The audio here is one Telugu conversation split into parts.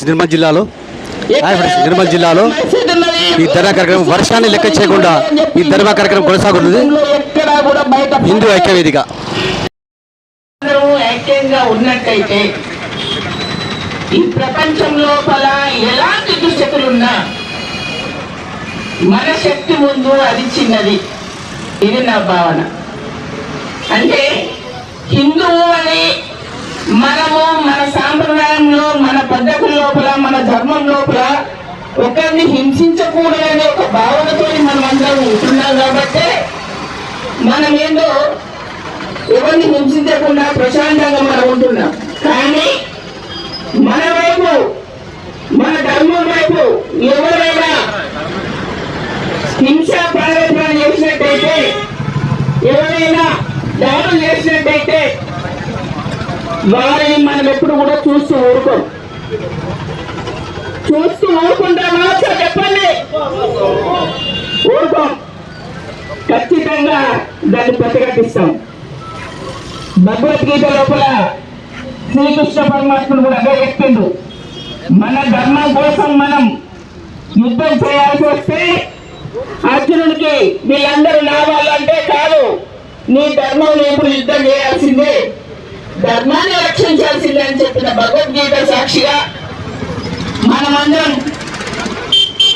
నిర్మల్ జిల్లాలో ఈ ధర్నా కార్యక్రమం వర్షాన్ని లెక్క చేయకుండా ఈ ధర్నా కార్యక్రమం కొనసాగుతుంది. హిందూ ఐక్యవేదిక ఐక్యంగా ఉన్నట్టయితే ఈ ప్రపంచం లోపల ఎలాంటి దుశ్శక్తులున్నా మన శక్తి ముందు అది చిన్నది. ఇది నా భావన. అంటే హిందువు అని మనము మన సాంప్రదాయంలో, మన పద్ధతుల లోపల, మన ధర్మం లోపల ఒకరిని హింసించకూడదనే ఒక భావనతో మనం అందరం ఉంటున్నాం. కాబట్టి మనం ఏందో ఎవరిని హింసించకుండా ప్రశాంతంగా మనం ఉంటున్నాం. కానీ మన వైపు, మన ధర్మం వైపు ఎవరైనా హింసా ప్రారంభం చేసినట్టయితే, ఎవరైనా దాడులు చేసినట్టయితే వారిని మనం ఎప్పుడు కూడా చూస్తూ ఊరుకుంటామా? చెప్పండి. ఊరుకోం. ఖచ్చితంగా దాన్ని ప్రతిఘటిస్తాం. భగవద్గీత లోపల శ్రీకృష్ణ పరమాత్ముడు కూడా అదే చెప్పిండు. మన ధర్మం కోసం మనం యుద్ధం చేయాల్సి వస్తే అర్జునుడికి వీళ్ళందరూ లాభాలంటే కాదు, నీ ధర్మం ఇప్పుడు యుద్ధం చేయాల్సిందే, ధర్మాన్ని రక్షించాల్సిందే అని చెప్పిన భగవద్గీత సాక్షిగా మనమందరం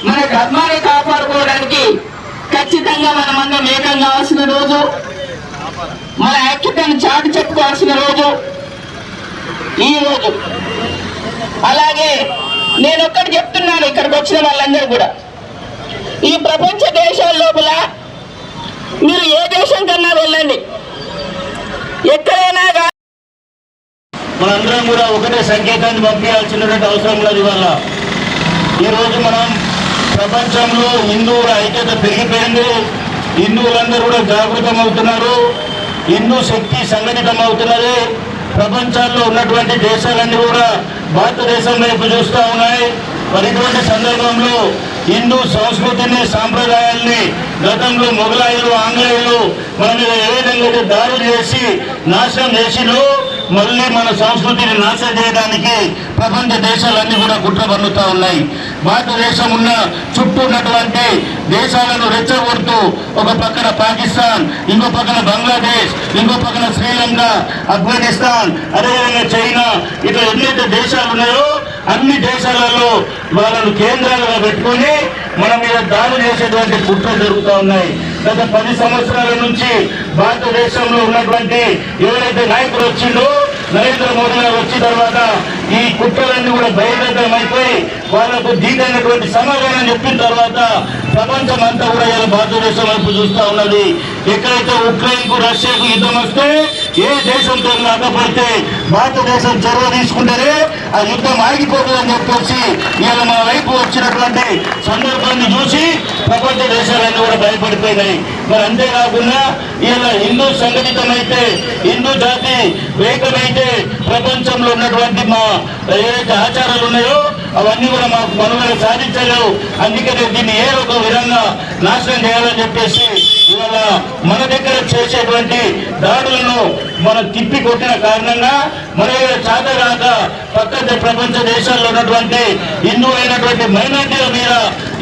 మన ధర్మాన్ని కాపాడుకోవడానికి ఖచ్చితంగా మనమందరం ఏకం కావాల్సిన రోజు, మన ఐక్యతను చాటి చెప్పుకోవాల్సిన రోజు ఈ రోజు. అలాగే నేను ఒక్కటి చెప్తున్నాను ఇక్కడికి వచ్చిన వాళ్ళందరూ కూడా, ఈ ప్రపంచ దేశాల లోపల మీరు ఏ దేశం కన్నా వెళ్ళండి, ఎక్కడైనా మనందరం కూడా ఒకటే సంకేతాన్ని పంపించాల్సినటువంటి అవసరం లేదు. ఇవాళ ఈరోజు మనం ప్రపంచంలో హిందువుల ఐక్యత పెరిగిపోయింది. హిందువులందరూ కూడా జాగృతం అవుతున్నారు. హిందూ శక్తి సంఘటితం అవుతున్నది. ప్రపంచాల్లో ఉన్నటువంటి దేశాలన్నీ కూడా భారతదేశం వైపు చూస్తూ ఉన్నాయి. మరి ఇటువంటి సందర్భంలో హిందూ సంస్కృతిని, సాంప్రదాయాల్ని గతంలో మొఘలాయులు, ఆంగ్లేయులు మన మీద ఏ విధంగా దాడులు చేసి నాశనం చేసిలో మళ్ళీ మన సంస్కృతిని నాశనం చేయడానికి ప్రపంచ దేశాలన్నీ కూడా కుట్ర పన్నుతూ ఉన్నాయి. భారతదేశం ఉన్న చుట్టూ ఉన్నటువంటి దేశాలను రెచ్చగొడుతూ ఒక పక్కన పాకిస్తాన్, ఇంకో పక్కన బంగ్లాదేశ్, ఇంకో పక్కన శ్రీలంక, ఆఫ్ఘనిస్తాన్, అదేవిధంగా చైనా, ఇట్లా ఎన్నైతే దేశాలు ఉన్నాయో అన్ని దేశాలలో వాళ్ళను కేంద్రాలుగా పెట్టుకొని మన మీద దాడులు చేసేటువంటి కుట్రలు జరుగుతూ ఉన్నాయి. గత 10 సంవత్సరాల నుంచి భారతదేశంలో ఉన్నటువంటి ఎవరైతే నాయకులు వచ్చిండో, నరేంద్ర మోదీ గారు వచ్చిన తర్వాత ఈ కుట్రలన్నీ కూడా బహిర్గతమైపోయి వాళ్ళకు దీటైనటువంటి సమాధానం చెప్పిన తర్వాత ప్రపంచం అంతా కూడా ఇలా భారతదేశం వైపు చూస్తూ ఉన్నది. ఎక్కడైతే ఉక్రెయిన్కు, రష్యాకు యుద్ధం వస్తే ఏ దేశంతో కాకపోతే భారతదేశం చొరవ తీసుకుంటేనే ఆ యుద్ధం ఆగిపోతుందని చెప్పేసి ఇలా మన వైపు వచ్చినటువంటి సందర్భాన్ని చూసి ప్రపంచ దేశాలన్నీ కూడా భయపడిపోయినాయి. మరి అంతేకాకుండా ఇలా హిందూ సంఘటితమైతే, హిందూ జాతి ఏకమైతే ప్రపంచంలో ఉన్నటువంటి మా ఏదైతే ఆచారాలు ఉన్నాయో అవన్నీ కూడా మాకు మనుగడ సాధించలేవు. అందుకనే దీన్ని ఏ ఒక విధంగా నాశనం చేయాలని చెప్పేసి ఇవాళ మన దగ్గర చేసేటువంటి దాడులను మనం తిప్పి కొట్టిన కారణంగా మన చాతగాక పక్క ప్రపంచ దేశాల్లో ఉన్నటువంటి హిందూ అయినటువంటి మైనార్టీల మీద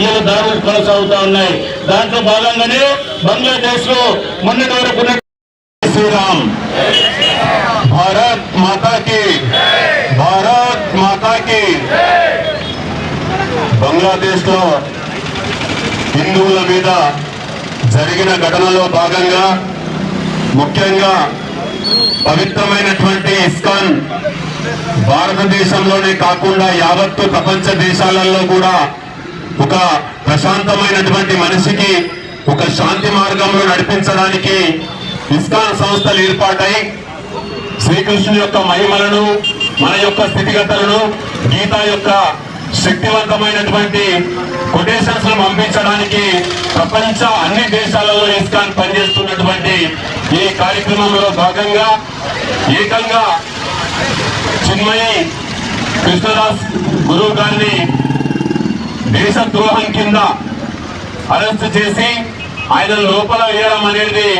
ఇలా దాడులు కొనసాగుతూ ఉన్నాయి. దాంట్లో భాగంగానే బంగ్లాదేశ్ లో మొన్నటి వరకు ఉన్న శ్రీరామ్ భారత్ మాతాకి, భారత్ మాతాకి. బంగ్లాదేశ్ లో హిందువుల మీద జరిగిన ఘటనలో భాగంగా ముఖ్యంగా పవిత్రమైనటువంటి ఇస్కాన్ భారతదేశంలోనే కాకుండా యావత్తు ప్రపంచ దేశాలలో కూడా ఒక ప్రశాంతమైనటువంటి మనిషికి ఒక శాంతి మార్గంలో నడిపించడానికి ఇస్కాన్ సంస్థలు ఏర్పాటై శ్రీకృష్ణుని యొక్క మహిమలను, మన యొక్క స్థితిగతులను, గీత యొక్క శక్తివంతమైనటువంటి కొటేషన్స్ పంపించడానికి ప్రపంచ అన్ని దేశాలలో ఇస్కాన్ పనిచేస్తున్నటువంటి ఈ కార్యక్రమంలో భాగంగా ఏకంగా చిన్మయి కృష్ణదాస్ గురువు గారిని దేశద్రోహం కింద అరెస్ట్ చేసి ఆయన లోపల వేయడం అనేది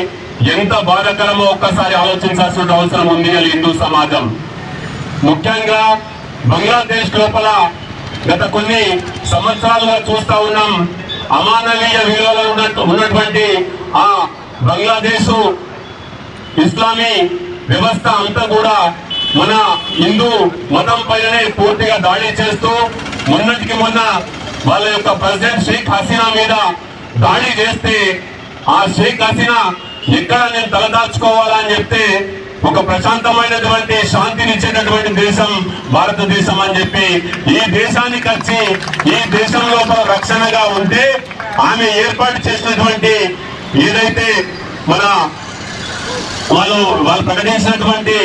ఎంత బాధాకరమో ఒక్కసారి ఆలోచించాల్సిన అవసరం ఉంది హిందూ సమాజం. ముఖ్యంగా బంగ్లాదేశ్ లోపల గత కొన్ని సంవత్సరాలుగా చూస్తా ఉన్నాం. అమానవీయ విలువలు ఉన్నటువంటి ఆ బంగ్లాదేశ్ ఇస్లామీ వ్యవస్థ అంతా కూడా మన హిందూ మతం పైననే పూర్తిగా దాడి చేస్తూ మొన్నటికి మొన్న వాళ్ళ యొక్క ప్రెసిడెంట్ షేక్ హసీనా మీద దాడి చేస్తే ఆ షేక్ హసీనా ఎక్కడ నేను తలదాచుకోవాలని చెప్తే ఒక ప్రశాంతమైనటువంటి శాంతినిచ్చేటటువంటి దేశం భారతదేశం అని చెప్పి ఈ దేశానికి వచ్చి ఈ దేశం లోపల రక్షణగా ఉంటే ఆమె ఏర్పాటు చేసినటువంటి ఏదైతే మన వాళ్ళు ప్రకటించినటువంటి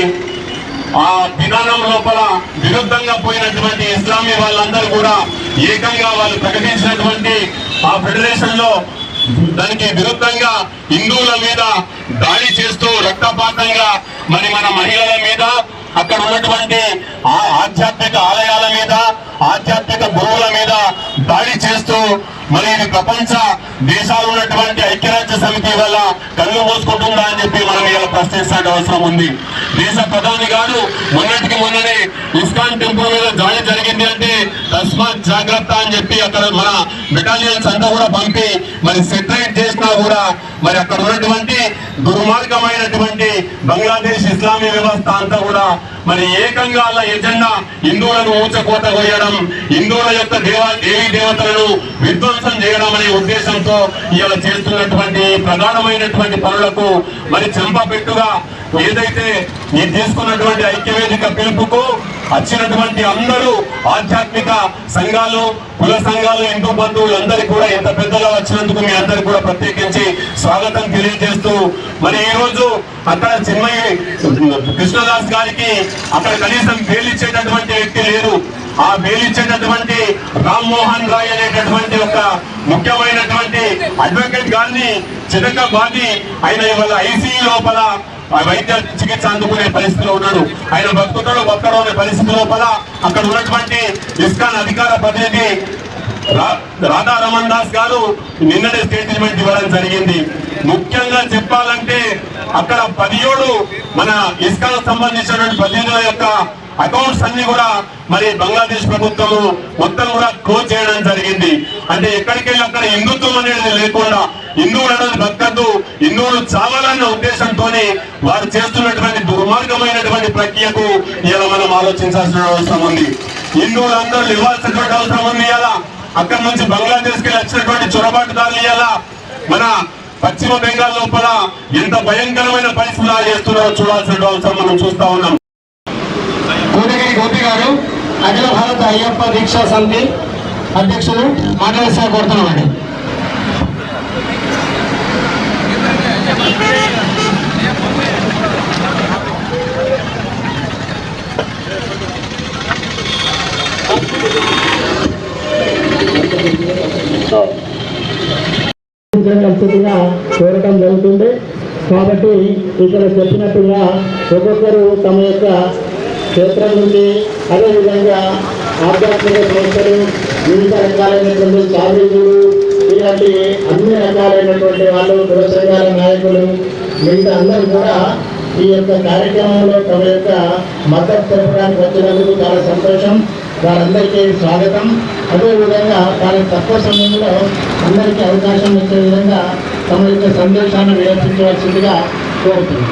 ఆ విధానం లోపల విరుద్ధంగా పోయినటువంటి ఇస్లామీ వాళ్ళందరూ కూడా ఏకంగా వాళ్ళు ప్రకటించినటువంటి ఆ ఫెడరేషన్ లో దానికి విరుద్ధంగా హిందువుల మీద దాడి చేస్తూ రక్తపాతంగా మరి మన మహిళల మీద అక్కడ ఉన్నటువంటి ఆధ్యాత్మిక ఆలయాల మీద ఆధ్యాత్మిక గురువుల మీద దాడి చేస్తూ మరి ఇది ప్రపంచ దేశాలు ఉన్నటువంటి ఐక్యరాజ్య సమితి వల్ల కళ్ళు మూసుకుంటుందా అని చెప్పి మనం ఇలా ప్రశ్నించాల్సిన అవసరం ఉంది. దేశ ప్రధాని గారు మొన్నటికి మొన్ననే ఇస్కాన్ టెంపుల్ మీద దాడి జరిగింది అంటే తస్మాత్ జాగ్రత్త అని చెప్పి అక్కడ మన బెటాలియన్స్ అంతా కూడా పంపి మరి సెటరేట్ చేసినా కూడా మరి అక్కడ ఉన్నటువంటి దుర్మార్గమైనటువంటి బంగ్లాదేశ్ ఇస్లామీ వ్యవస్థ అంతా కూడా మరి ఏకంగా వాళ్ళ ఎజెండా హిందువులను ఊచకోత కోయడం, హిందువుల యొక్క దేవీ దేవతలను విధ్వంసం చేయడం అనే ఉద్దేశంతో ఇలా చేస్తున్నటువంటి ప్రగాఢమైనటువంటి పనులకు మరి చెంపపెట్టుగా ఏదైతే ఈ తీసుకున్నటువంటి ఐక్యవేదిక పిలుపుకు వచ్చినటువంటి అందరూ ఆధ్యాత్మిక సంఘాలు, కుల సంఘాలు, హిందూ బంధువులు అందరికీ కూడా ఎంత పెద్దగా వచ్చినందుకు మీ అందరికీ కూడా ప్రత్యేకించి స్వాగతం తెలియజేస్తూ మరి ఈ రోజు అక్కడ చిన్మయి కృష్ణదాస్ గారికి అక్కడ కనీసం బెయిల్ ఇచ్చేటటువంటి వ్యక్తి లేరు. ఆ బెయిల్ ఇచ్చేటటువంటి రామ్మోహన్ రాయ్ అనేటటువంటి ఒక ముఖ్యమైనటువంటి అడ్వకేట్ గారిని చితకబాది ఆయన ఇవాళ ఐసీయూ లోపల వైద్య చికిత్స అందుకునే పరిస్థితిలో ఉన్నాడు. ఆయన బతుకుతాడో అనే పరిస్థితి లోపల అక్కడ ఉన్నటువంటి ఇస్కాన్ అధికార ప్రతినిధి రాధా రమణ్ దాస్ గారు నిన్ననే స్టేట్మెంట్ ఇవ్వడం జరిగింది. ముఖ్యంగా చెప్పాలంటే అక్కడ 17 మన ఇస్కాన్ సంబంధించినటువంటి ప్రతినిధుల యొక్క అకౌంట్స్ అన్ని కూడా మరి బంగ్లాదేశ్ ప్రభుత్వము మొత్తం కూడా క్లోజ్ చేయడం జరిగింది. అంటే ఎక్కడికి వెళ్ళి అక్కడ హిందుత్వం అనేది లేకుండా హిందువులు అనేది బతకద్దు, హిందువులు చావాలన్న ఉద్దేశంతో వారు చేస్తున్నటువంటి దుర్మార్గమైనటువంటి ప్రక్రియకు ఇలా మనం ఆలోచించాల్సిన అవసరం ఉంది. హిందువులందరూ ఇవ్వాల్సినటువంటి అవసరం ఉంది. ఇలా అక్కడి నుంచి బంగ్లాదేశ్కి వచ్చినటువంటి చొరబాటుదారులు ఇలా మన పశ్చిమ బెంగాల్ లోపల ఎంత భయంకరమైన పరిస్థితులు చేస్తున్నారో చూడాల్సిన అవసరం మనం చూస్తా ఉన్నాం. కోటగిరి గోపి గారు అఖిల భారత అయ్యప్ప దీక్షా సమితి అధ్యక్షులు మాట్లాడే కోరుతున్నామండి. కోరటం జరుగుతుంది. కాబట్టి ఇక్కడ చెప్పినట్టుగా ఒక్కొక్కరు తమ యొక్క క్షేత్రం నుండి అదేవిధంగా ఆధ్యాత్మిక సంస్థలు, వివిధ రకాలైనటువంటి చాలీలు, ఇలాంటి అన్ని రకాలైనటువంటి వాళ్ళు, కుల సంఘాల నాయకులు, మిగతా అందరూ కూడా ఈ యొక్క కార్యక్రమంలో తమ యొక్క మద్దతు తెలపడానికి వచ్చినందుకు చాలా సంతోషం. వారందరికీ స్వాగతం. అదేవిధంగా చాలా తక్కువ సమయంలో అందరికీ అవకాశం ఇచ్చే విధంగా తమ యొక్క సందేశాన్ని వినిపించవలసిందిగా కోరుతున్నాం.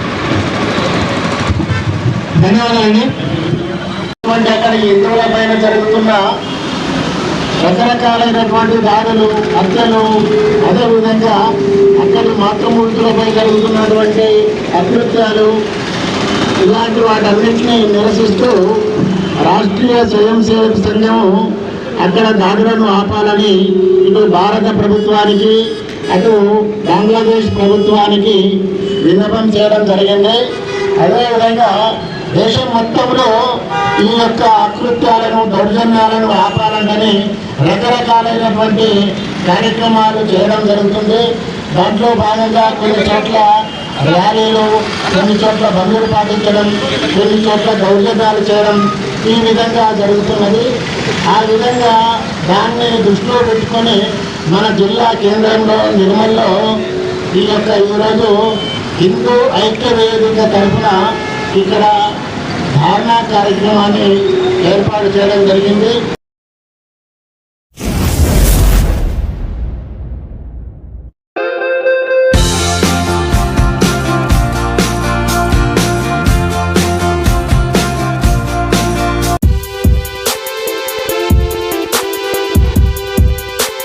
ధన్యవాదాలండి. అక్కడ హిందువుల పైన జరుగుతున్న రకరకాలైనటువంటి దాడులు, హత్యలు, అదేవిధంగా అక్కడి మాతృమూర్తులపై జరుగుతున్నటువంటి అకృత్యాలు, ఇలాంటి వాటన్నింటినీ నిరసిస్తూ రాష్ట్రీయ స్వయం సేవక సంఘం అక్కడ దాడులను ఆపాలని ఇటు భారత ప్రభుత్వానికి అటు బంగ్లాదేశ్ ప్రభుత్వానికి విన్నపం చేయడం జరిగింది. అదేవిధంగా దేశం మొత్తంలో ఈ యొక్క అకృత్యాలను, దౌర్జన్యాలను ఆపాలని రకరకాలైనటువంటి కార్యక్రమాలు చేయడం జరుగుతుంది. దాంట్లో భాగంగా కొన్ని చోట్ల ర్యాలీలు, కొన్ని చోట్ల బంధువులు పాటించడం, కొన్ని చోట్ల దౌర్జన్యాలు చేయడం ఈ విధంగా జరుగుతున్నది. ఆ విధంగా దాన్ని దృష్టిలో పెట్టుకొని మన జిల్లా కేంద్రంలో నిర్మల్లో ఈ యొక్క ఈరోజు హిందూ ఐక్య వేదిక తరఫున ఇక్కడ ధారణా కార్యక్రమాన్ని ఏర్పాటు చేయడం జరిగింది.